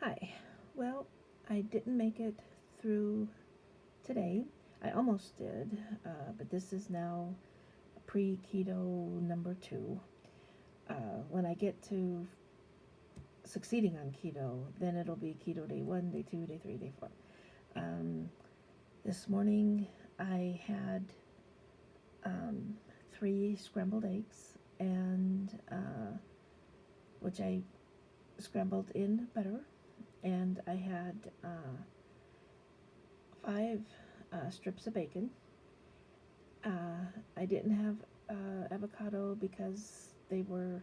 Hi. Well, I didn't make it through today. I almost did, but this is now pre-keto number 2. When I get to succeeding on keto, then it'll be keto day 1, day 2, day 3, day 4. Um, this morning I had 3 scrambled eggs, and which I scrambled in butter, and I had 5 strips of bacon. I didn't have avocado because they were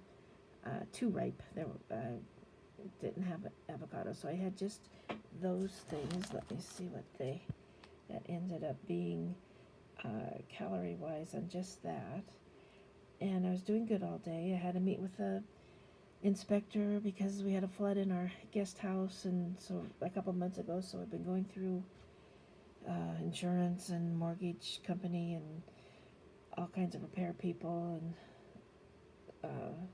too ripe. I didn't have avocado, so I had just those things. Let me see what that ended up being calorie-wise on just that. And I was doing good all day. I had to meet with the inspector because we had a flood in our guest house, and so a couple months ago. So I've been going through insurance and mortgage company and all kinds of repair people, and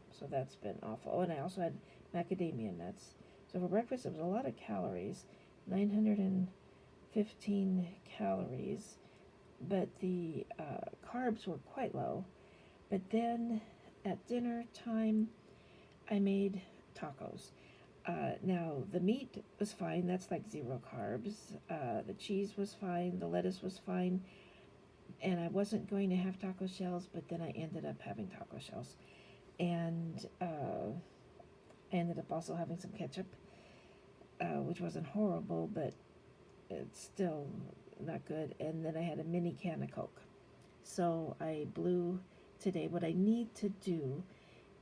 so that's been awful. Oh, and I also had macadamia nuts. So for breakfast, it was a lot of calories, 915 calories, but the carbs were quite low. But then at dinner time, I made tacos. Now, the meat was fine. That's like 0 carbs. The cheese was fine. The lettuce was fine. And I wasn't going to have taco shells, but then I ended up having taco shells. And I ended up also having some ketchup, which wasn't horrible, but it's still not good. And then I had a mini can of Coke. So I blew today. What I need to do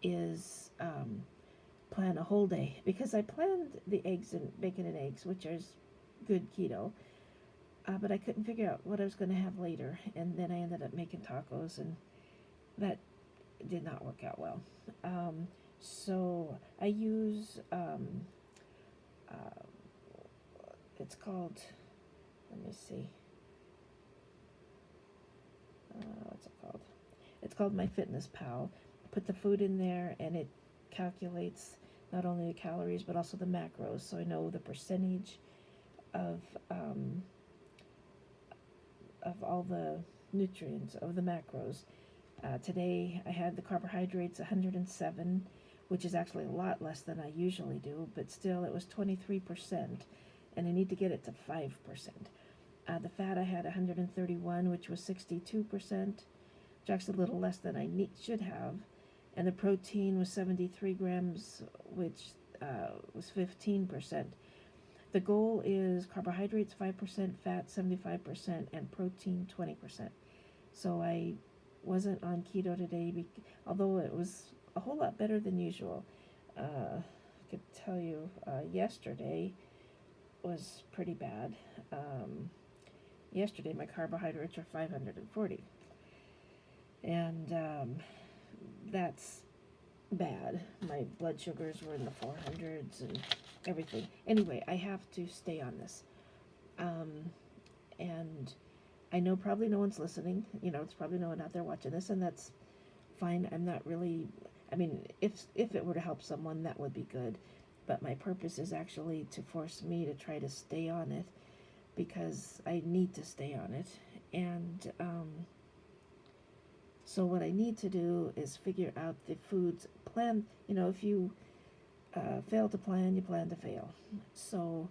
is plan a whole day, because I planned the eggs and bacon and eggs, which is good keto, but I couldn't figure out what I was going to have later, and then I ended up making tacos, and that did not work out well. So I use it's called, let me see, what's it called? It's called MyFitnessPal. Put the food in there, and it calculates not only the calories but also the macros, so I know the percentage of all the nutrients of the macros. Today I had the carbohydrates 107, which is actually a lot less than I usually do, but still it was 23%, and I need to get it to 5%. The fat I had 131, which was 62%, which is actually a little less than I should have. And the protein was 73 grams, which was 15%. The goal is carbohydrates 5%, fat 75%, and protein 20%. So I wasn't on keto today, although it was a whole lot better than usual. I could tell you yesterday was pretty bad. Yesterday my carbohydrates were 540. And that's bad. My blood sugars were in the 400s and everything. Anyway, I have to stay on this. And I know probably no one's listening. It's probably no one out there watching this, and that's fine. I'm not really, I mean, if it were to help someone, that would be good. But my purpose is actually to force me to try to stay on it, because I need to stay on it. And so what I need to do is figure out the foods, plan, if you fail to plan, you plan to fail. So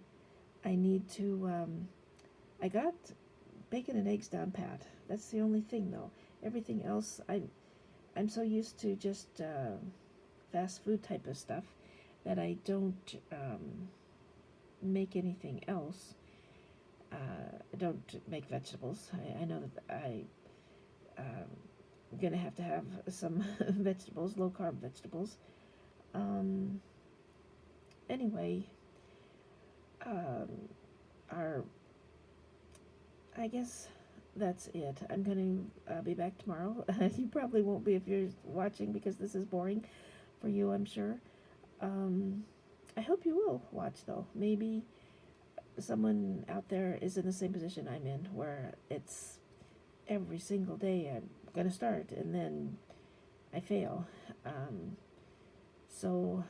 I need to, I got bacon and eggs down pat. That's the only thing, though. Everything else, I'm so used to just fast food type of stuff that I don't make anything else. I don't make vegetables. I know that I'm going to have some vegetables, low-carb vegetables. Anyway, I guess that's it. I'm going to be back tomorrow. You probably won't be if you're watching, because this is boring for you, I'm sure. I hope you will watch, though. Maybe someone out there is in the same position I'm in, where it's every single day I'm going to start, and then I fail. So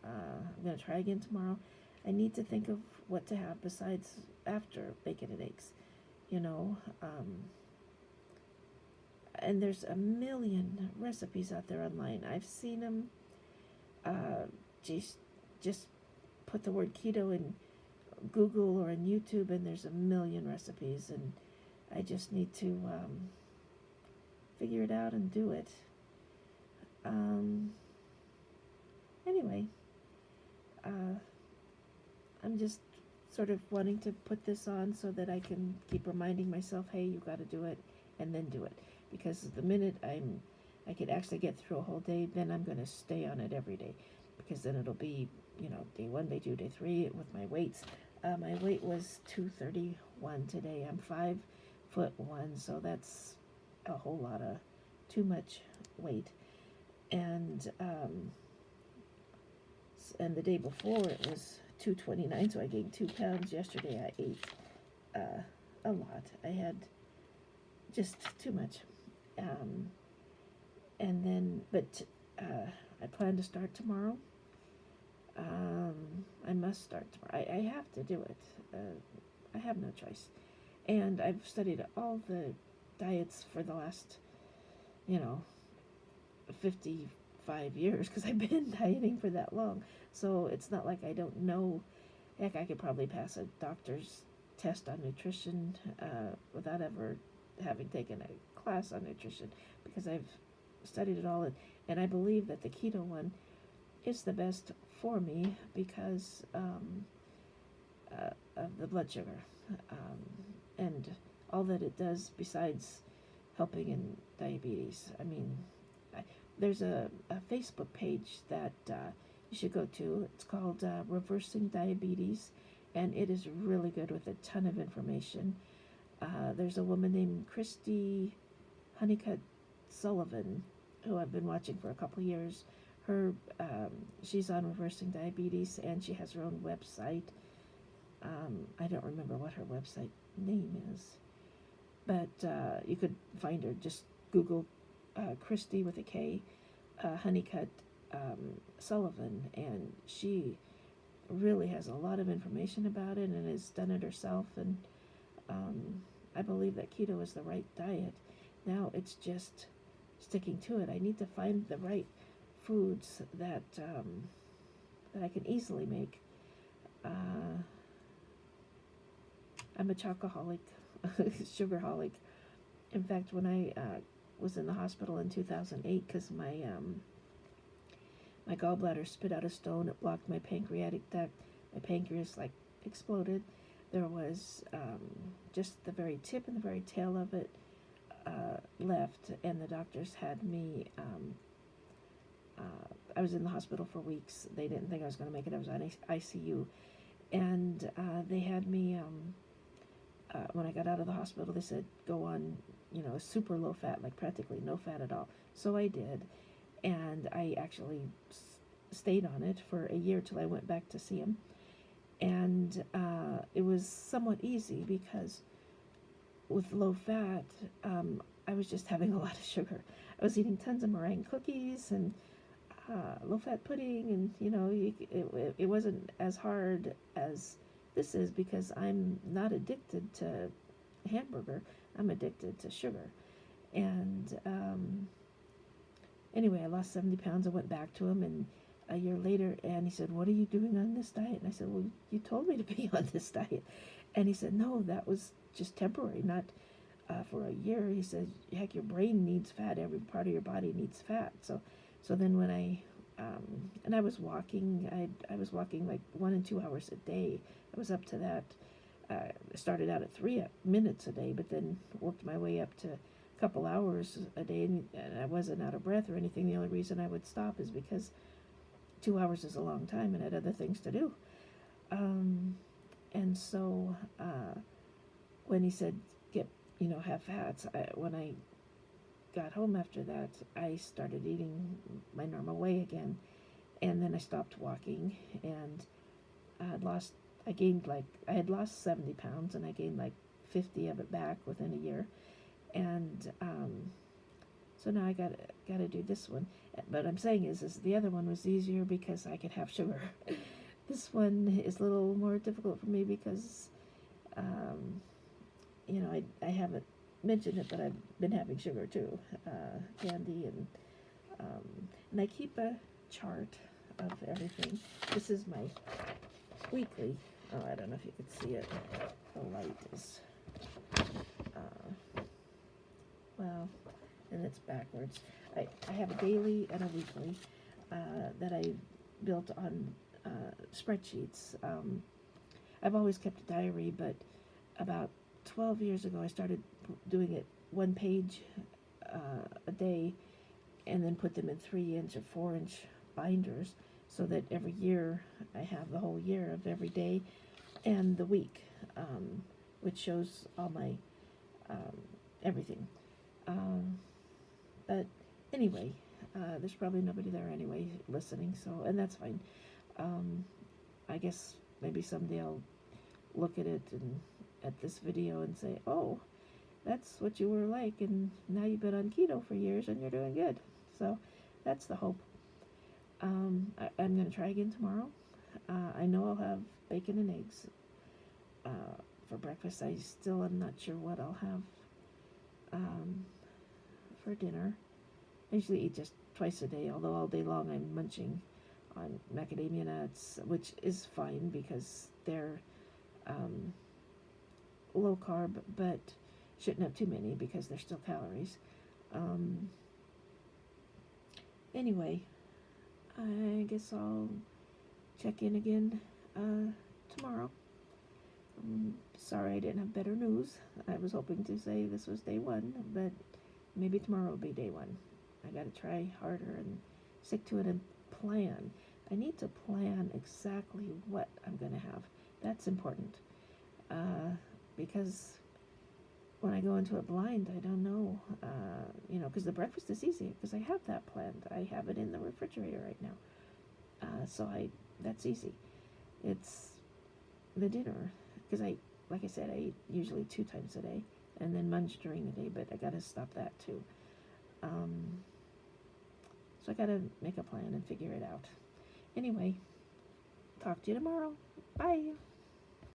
I'm going to try again tomorrow. I need to think of what to have besides after bacon and eggs, you know. And there's a million recipes out there online. I've seen them. Just put the word keto in Google or in YouTube, and there's a million recipes, and I just need to figure it out and do it. Anyway, I'm just sort of wanting to put this on so that I can keep reminding myself, hey, you got to do it, and then do it. Because the minute I could actually get through a whole day, then I'm going to stay on it every day, because then it'll be, day 1, day 2, day 3 with my weights. My weight was 231 today. I'm 5'1", so that's a whole lot of too much weight. And the day before it was 229, so I gained 2 pounds. Yesterday I ate a lot. I had just too much. And then, but I plan to start tomorrow. I must start tomorrow. I have to do it. I have no choice. And I've studied all the diets for the last, 55 years, because I've been dieting for that long. So it's not like I don't know. Heck, I could probably pass a doctor's test on nutrition without ever having taken a class on nutrition, because I've studied it all, and I believe that the keto one is the best for me because of the blood sugar and all that it does besides helping in diabetes. I mean, there's a Facebook page that you should go to. It's called Reversing Diabetes, and it is really good with a ton of information. There's a woman named Christy Honeycutt Sullivan, who I've been watching for a couple of years. She's on Reversing Diabetes, and she has her own website. I don't remember what her website name is, but you could find her. Just Google Christy with a K, Honeycutt Sullivan, and she really has a lot of information about it and has done it herself. And I believe that keto is the right diet. Now it's just sticking to it. I need to find the right foods that I can easily make. I'm a chocoholic, sugarholic. In fact, when I was in the hospital in 2008, because my gallbladder spit out a stone, it blocked my pancreatic duct. My pancreas exploded. There was just the very tip and the very tail of it left, and the doctors had me. I was in the hospital for weeks. They didn't think I was going to make it. I was on ICU, and they had me. When I got out of the hospital, they said go on, super low fat, like practically no fat at all. So I did, and I actually stayed on it for a year till I went back to see him, and it was somewhat easy because with low fat, I was just having a lot of sugar. I was eating tons of meringue cookies and low-fat pudding, and it wasn't as hard as this is, because I'm not addicted to hamburger. I'm addicted to sugar. And anyway, I lost 70 pounds. I went back to him, and a year later, and he said, "What are you doing on this diet?" And I said, "Well, you told me to be on this diet." And he said, "No, that was just temporary, not for a year." He said, "Heck, your brain needs fat. Every part of your body needs fat." So then when and I was walking, I was walking like 1 and 2 hours a day. I was up to that. I started out at 3 minutes a day, but then worked my way up to a couple hours a day, and I wasn't out of breath or anything. The only reason I would stop is because 2 hours is a long time, and I had other things to do. And so when he said, have fats, when I got home after that, I started eating my normal way again, and then I stopped walking, and I had lost 70 pounds, and I gained 50 of it back within a year, and so now I gotta do this one. But I'm saying is the other one was easier because I could have sugar. This one is a little more difficult for me because, I haven't mentioned it, but I've been having sugar too, candy, and I keep a chart of everything. This is my weekly. Oh, I don't know if you can see it. The light is, well, and it's backwards. I have a daily and a weekly that I built on spreadsheets. I've always kept a diary, but about 12 years ago I started doing it 1 page a day, and then put them in 3-inch or 4-inch binders, so that every year I have the whole year of every day and the week, which shows all my everything. But anyway, there's probably nobody there anyway listening, so, and that's fine. I guess maybe someday I'll look at it and at this video and say, oh, that's what you were like, and now you've been on keto for years and you're doing good. So that's the hope. I'm going to try again tomorrow. I know I'll have bacon and eggs for breakfast. I still am not sure what I'll have for dinner. I usually eat just twice a day, although all day long I'm munching on macadamia nuts, which is fine because they're low carb, but shouldn't have too many because they're still calories. Anyway, I guess I'll check in again tomorrow. Sorry I didn't have better news. I was hoping to say this was day 1, but maybe tomorrow will be day 1. I gotta try harder and stick to it and plan. I need to plan exactly what I'm gonna have. That's important. Because when I go into it blind, I don't know, because the breakfast is easy, because I have that planned. I have it in the refrigerator right now. So that's easy. It's the dinner, because like I said, I eat usually 2 times a day, and then munch during the day, but I gotta stop that too. So I gotta make a plan and figure it out. Anyway, talk to you tomorrow. Bye.